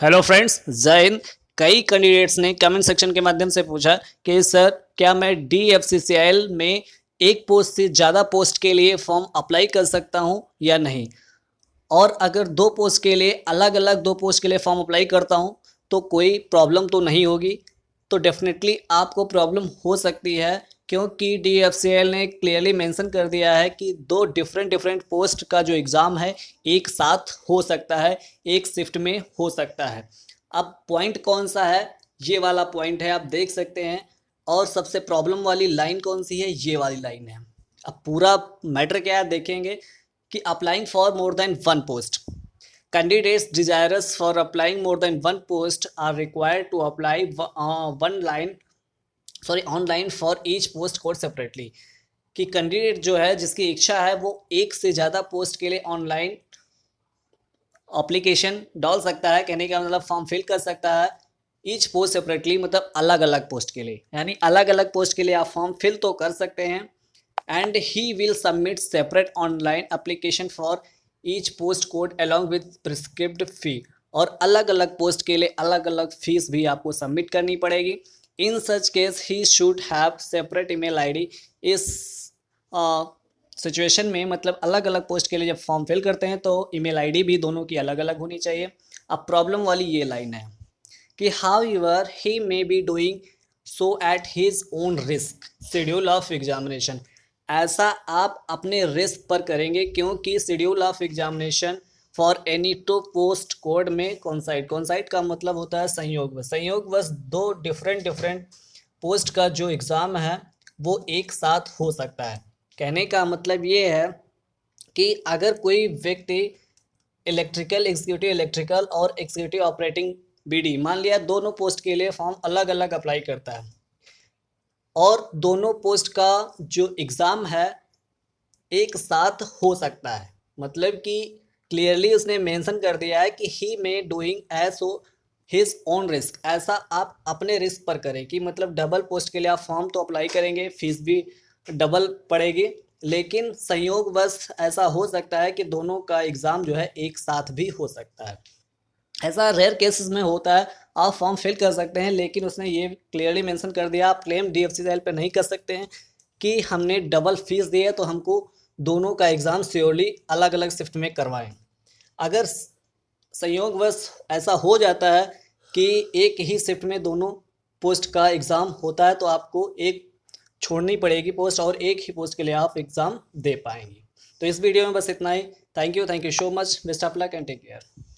Hello friends, जय हिंद। कई candidates ने कमेंट सेक्शन के माध्यम से पूछा कि सर क्या मैं DFCCIL में एक पोस्ट से ज़्यादा पोस्ट के लिए फॉर्म अप्लाई कर सकता हूं या नहीं, और अगर दो पोस्ट के लिए अलग अलग दो पोस्ट के लिए फॉर्म अप्लाई करता हूं तो कोई प्रॉब्लम तो नहीं होगी। तो डेफिनेटली आपको प्रॉब्लम हो सकती है, क्योंकि DFCL ने क्लियरली मेंशन कर दिया है कि दो डिफरेंट डिफरेंट पोस्ट का जो एग्ज़ाम है एक साथ हो सकता है, एक शिफ्ट में हो सकता है। अब पॉइंट कौन सा है, ये वाला पॉइंट है, आप देख सकते हैं। और सबसे प्रॉब्लम वाली लाइन कौन सी है, ये वाली लाइन है। अब पूरा मैटर क्या है देखेंगे कि applying for more than one post, candidates desirous for applying more than one post are required to apply one line online for each post code separately। कि कैंडिडेट जो है जिसकी इच्छा है वो एक से ज़्यादा पोस्ट के लिए ऑनलाइन एप्लीकेशन डाल सकता है, कहने का मतलब फॉर्म फिल कर सकता है ईच पोस्ट सेपरेटली, मतलब अलग अलग पोस्ट के लिए, यानी अलग अलग पोस्ट के लिए आप फॉर्म फिल तो कर सकते हैं। And he will submit separate online application for each post code along with prescribed fee, और अलग अलग पोस्ट के लिए अलग अलग फीस भी आपको सबमिट करनी पड़ेगी। In such case he should have separate email ID. इस सिचुएशन में मतलब अलग अलग पोस्ट के लिए जब फॉर्म फिल करते हैं तो ईमेल आईडी भी दोनों की अलग अलग होनी चाहिए। अब प्रॉब्लम वाली ये लाइन है कि how ever he may be doing so at his own risk schedule of examination. ऐसा आप अपने रिस्क पर करेंगे, क्योंकि schedule of examination for any two post code में कॉन्साइड का मतलब होता है संयोगवश दो डिफरेंट डिफरेंट पोस्ट का जो एग्ज़ाम है वो एक साथ हो सकता है। कहने का मतलब ये है कि अगर कोई व्यक्ति इलेक्ट्रिकल एग्जीक्यूटिव इलेक्ट्रिकल और एग्जीक्यूटिव ऑपरेटिंग BD मान लिया, दोनों पोस्ट के लिए फॉर्म अलग अलग अप्लाई करता है और दोनों पोस्ट का जो एग्ज़ाम है एक साथ हो सकता है, मतलब कि क्लियरली उसने मेंशन कर दिया है कि he may doing as his own risk. ऐसा आप अपने रिस्क पर करें कि मतलब डबल पोस्ट के लिए आप फॉर्म तो अप्लाई करेंगे, फीस भी डबल पड़ेगी, लेकिन संयोगवश ऐसा हो सकता है कि दोनों का एग्ज़ाम जो है एक साथ भी हो सकता है। ऐसा रेयर केसेस में होता है, आप फॉर्म फिल कर सकते हैं, लेकिन उसने ये क्लियरली मेंशन कर दिया आप क्लेम DFCCIL पे नहीं कर सकते हैं कि हमने डबल फीस दी है तो हमको दोनों का एग्ज़ाम श्योरली अलग अलग शिफ्ट में करवाएं। अगर संयोगवश ऐसा हो जाता है कि एक ही शिफ्ट में दोनों पोस्ट का एग्ज़ाम होता है तो आपको एक छोड़नी पड़ेगी पोस्ट और एक ही पोस्ट के लिए आप एग्ज़ाम दे पाएंगे। तो इस वीडियो में बस इतना ही। Thank you so much, best of luck and take care.